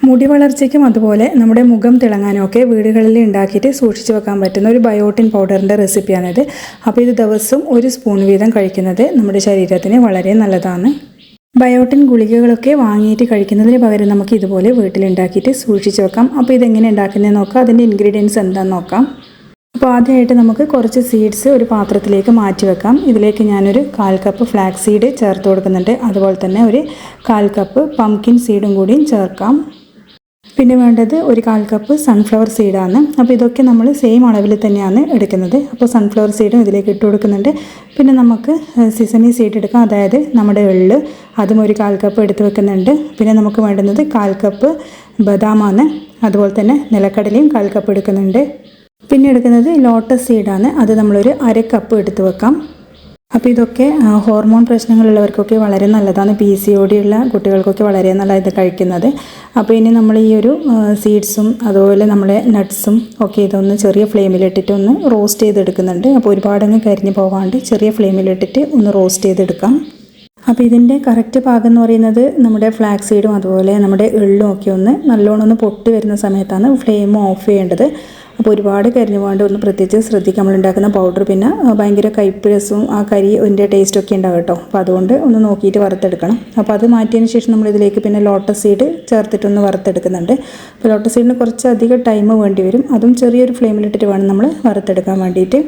മുടി വളർച്ചയ്ക്കും അതുപോലെ നമ്മുടെ മുഖം തിളങ്ങാനും ഒക്കെ വീടുകളിൽ ഉണ്ടാക്കിയിട്ട് സൂക്ഷിച്ചു വെക്കാൻ പറ്റുന്ന ഒരു ബയോട്ടിൻ പൗഡറിൻ്റെ റെസിപ്പിയാണിത്. അപ്പോൾ ഇത് ദിവസവും 1 സ്പൂൺ വീതം കഴിക്കുന്നത് നമ്മുടെ ശരീരത്തിന് വളരെ നല്ലതാണ്. ബയോട്ടിൻ ഗുളികകളൊക്കെ വാങ്ങിയിട്ട് കഴിക്കുന്നതിന് പകരം നമുക്ക് ഇതുപോലെ വീട്ടിലുണ്ടാക്കിയിട്ട് സൂക്ഷിച്ചു വെക്കാം. അപ്പോൾ ഇതെങ്ങനെ ഉണ്ടാക്കുന്നതെന്ന് നോക്കാം, അതിൻ്റെ ഇൻഗ്രീഡിയൻസ് എന്താണെന്ന് നോക്കാം. അപ്പോൾ ആദ്യമായിട്ട് നമുക്ക് കുറച്ച് സീഡ്സ് ഒരു പാത്രത്തിലേക്ക് മാറ്റി വെക്കാം. ഇതിലേക്ക് ഞാനൊരു 1/4 കപ്പ് ഫ്ലാക്സ് സീഡ് ചേർത്ത് കൊടുക്കുന്നുണ്ട്. അതുപോലെ തന്നെ ഒരു 1/4 കപ്പ് പംകിൻ സീഡും കൂടിയും ചേർക്കാം. പിന്നെ വേണ്ടത് ഒരു 1/4 കപ്പ് സൺഫ്ലവർ സീഡാണ്. അപ്പോൾ ഇതൊക്കെ നമ്മൾ സെയിം അളവിൽ തന്നെയാണ് എടുക്കുന്നത്. അപ്പോൾ സൺഫ്ലവർ സീഡും ഇതിലേക്ക് ഇട്ട് കൊടുക്കുന്നുണ്ട്. പിന്നെ നമുക്ക് സിസമി സീഡ് എടുക്കാം, അതായത് നമ്മുടെ എള്ള്, അതും ഒരു 1/4 കപ്പ് എടുത്ത് വെക്കുന്നുണ്ട്. പിന്നെ നമുക്ക് വേണ്ടുന്നത് 1/4 കപ്പ് ബദാമാണ്. അതുപോലെ തന്നെ നിലക്കടലയും 1/4 കപ്പ് എടുക്കുന്നുണ്ട്. പിന്നെ എടുക്കുന്നത് ലോട്ടസ് സീഡാണ്, അത് നമ്മളൊരു 1/2 കപ്പ് എടുത്ത് വെക്കാം. അപ്പോൾ ഇതൊക്കെ ഹോർമോൺ പ്രശ്നങ്ങളുള്ളവർക്കൊക്കെ വളരെ നല്ലതാണ്. PCOD ഉള്ള കുട്ടികൾക്കൊക്കെ വളരെ നല്ല ഇത് കഴിക്കുന്നത്. അപ്പോൾ ഇനി നമ്മൾ ഈ ഒരു സീഡ്സും അതുപോലെ നമ്മുടെ നട്ട്സും ഒക്കെ ഇതൊന്ന് ചെറിയ ഫ്ലെയിമിലിട്ടിട്ട് ഒന്ന് റോസ്റ്റ് ചെയ്തെടുക്കുന്നുണ്ട്. അപ്പോൾ ഒരുപാടങ്ങ് കരിഞ്ഞ് പോകാണ്ട് ചെറിയ ഫ്ലെയിമിലിട്ടിട്ട് ഒന്ന് റോസ്റ്റ് ചെയ്തെടുക്കാം. അപ്പോൾ ഇതിൻ്റെ കറക്റ്റ് പാകം എന്ന് പറയുന്നത് നമ്മുടെ ഫ്ലാക്സ് സീഡും അതുപോലെ നമ്മുടെ എള്ളും ഒക്കെ ഒന്ന് നല്ലോണം ഒന്ന് പൊട്ടി വരുന്ന സമയത്താണ് ഫ്ലെയിം ഓഫ് ചെയ്യേണ്ടത്. അപ്പോൾ ഒരുപാട് കരിഞ്ഞു പോകാണ്ട് ഒന്ന് പ്രത്യേകിച്ച് ശ്രദ്ധിക്കുക. നമ്മൾ ഉണ്ടാക്കുന്ന പൗഡർ പിന്നെ ഭയങ്കര കയ്പ്പ് രസവും ആ കരിൻ്റെ ടേസ്റ്റൊക്കെ ഉണ്ടാകും കേട്ടോ. അപ്പോൾ അതുകൊണ്ട് ഒന്ന് നോക്കിയിട്ട് വറുത്തെടുക്കണം. അപ്പോൾ അത് മാറ്റിയതിന് ശേഷം നമ്മളിതിലേക്ക് പിന്നെ ലോട്ടസ് സീഡ് ചേർത്തിട്ടൊന്ന് വറുത്തെടുക്കുന്നുണ്ട്. അപ്പോൾ ലോട്ടസ് സീഡിന് കുറച്ച് അധികം ടൈം വേണ്ടി വരും. അതും ചെറിയൊരു ഫ്ലെയിമിലിട്ടിട്ട് വേണം നമ്മൾ വറുത്തെടുക്കാൻ വേണ്ടിയിട്ട്.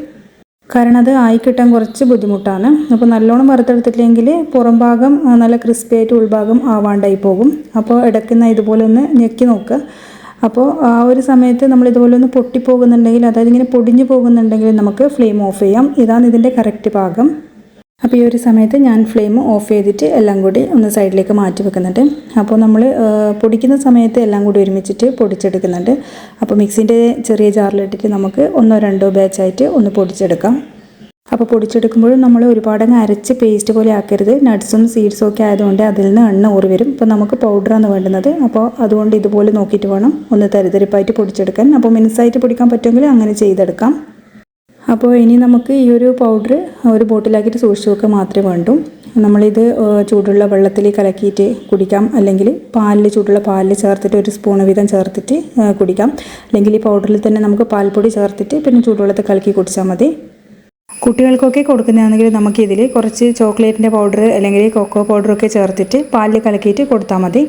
കാരണം അത് ആയി കിട്ടാൻ കുറച്ച് ബുദ്ധിമുട്ടാണ്. അപ്പോൾ നല്ലോണം വറുത്തെടുത്തിട്ടില്ലെങ്കിൽ പുറം ഭാഗം നല്ല ക്രിസ്പി ആയിട്ട് ഉൾഭാഗം ആവാണ്ടായി പോകും. അപ്പോൾ ഇടയ്ക്കുന്ന ഇതുപോലെ ഒന്ന് ഞെക്കി നോക്കുക. അപ്പോൾ ആ ഒരു സമയത്ത് നമ്മൾ ഇതുപോലെ ഒന്ന് പൊട്ടിപ്പോകുന്നുണ്ടെങ്കിൽ, അതായത് ഇങ്ങനെ പൊടിഞ്ഞു പോകുന്നുണ്ടെങ്കിൽ നമുക്ക് ഫ്ലെയിം ഓഫ് ചെയ്യാം. ഇതാണ് ഇതിൻ്റെ കറക്റ്റ് പാകം. അപ്പോൾ ഈ ഒരു സമയത്ത് ഞാൻ ഫ്ലെയിം ഓഫ് ചെയ്തിട്ട് എല്ലാം കൂടി ഒന്ന് സൈഡിലേക്ക് മാറ്റി വെക്കുന്നുണ്ട്. അപ്പോൾ നമ്മൾ പൊടിക്കുന്ന സമയത്ത് എല്ലാം കൂടി ഒരുമിച്ചിട്ട് പൊടിച്ചെടുക്കുന്നുണ്ട്. അപ്പോൾ മിക്സിൻ്റെ ചെറിയ ജാറിലിട്ടിട്ട് നമുക്ക് 1-2 ബാച്ചായിട്ട് ഒന്ന് പൊടിച്ചെടുക്കാം. അപ്പോൾ പൊടിച്ചെടുക്കുമ്പോഴും നമ്മൾ ഒരുപാടങ്ങ് അരച്ച് പേസ്റ്റ് പോലെ ആക്കരുത്. നട്ട്സും സീഡ്സും ഒക്കെ ആയതുകൊണ്ട് അതിൽ നിന്ന് എണ്ണ ഊറി വരും. ഇപ്പോൾ നമുക്ക് പൗഡറാണ് വേണ്ടുന്നത്. അപ്പോൾ അതുകൊണ്ട് ഇതുപോലെ നോക്കിയിട്ട് വേണം ഒന്ന് തരിതരിപ്പായിട്ട് പൊടിച്ചെടുക്കാൻ. അപ്പോൾ മിനുസായിട്ട് പൊടിക്കാൻ പറ്റുമെങ്കിൽ അങ്ങനെ ചെയ്തെടുക്കാം. അപ്പോൾ ഇനി നമുക്ക് ഈ ഒരു പൗഡർ ഒരു ബോട്ടിലാക്കിയിട്ട് സൂക്ഷിച്ച് വെക്കുക മാത്രമേ വേണ്ടൂ. നമ്മളിത് ചൂടുള്ള വെള്ളത്തിൽ കലക്കിയിട്ട് കുടിക്കാം, അല്ലെങ്കിൽ ചൂടുള്ള പാലിൽ ചേർത്തിട്ട് 1 സ്പൂൺ വീതം ചേർത്തിട്ട് കുടിക്കാം. അല്ലെങ്കിൽ ഈ പൗഡറിൽ തന്നെ നമുക്ക് പാൽപ്പൊടി ചേർത്തിട്ട് പിന്നെ ചൂടുവെള്ളത്തിൽ കലക്കി കുടിച്ചാൽ മതി. കുട്ടികൾക്കൊക്കെ കൊടുക്കുന്നതാണെങ്കിൽ നമുക്കിതിൽ കുറച്ച് ചോക്ലേറ്റിൻ്റെ പൗഡർ അല്ലെങ്കിൽ കൊക്കോ പൗഡറൊക്കെ ചേർത്തിട്ട് പാലിൽ കലക്കിയിട്ട് കൊടുത്താൽ മതി.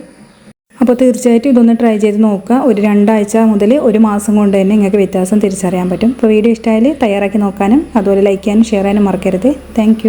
അപ്പോൾ തീർച്ചയായിട്ടും ഇതൊന്ന് ട്രൈ ചെയ്ത് നോക്കുക. ഒരു 2 ആഴ്ച മുതൽ 1 മാസം കൊണ്ട് തന്നെ നിങ്ങൾക്ക് വ്യത്യാസം തിരിച്ചറിയാൻ പറ്റും. അപ്പോൾ വീഡിയോ ഇഷ്ടമായാൽ തയ്യാറാക്കി നോക്കാനും അതുപോലെ ലൈക്ക് ചെയ്യാനും ഷെയർ ചെയ്യാനും മറക്കരുത്. താങ്ക്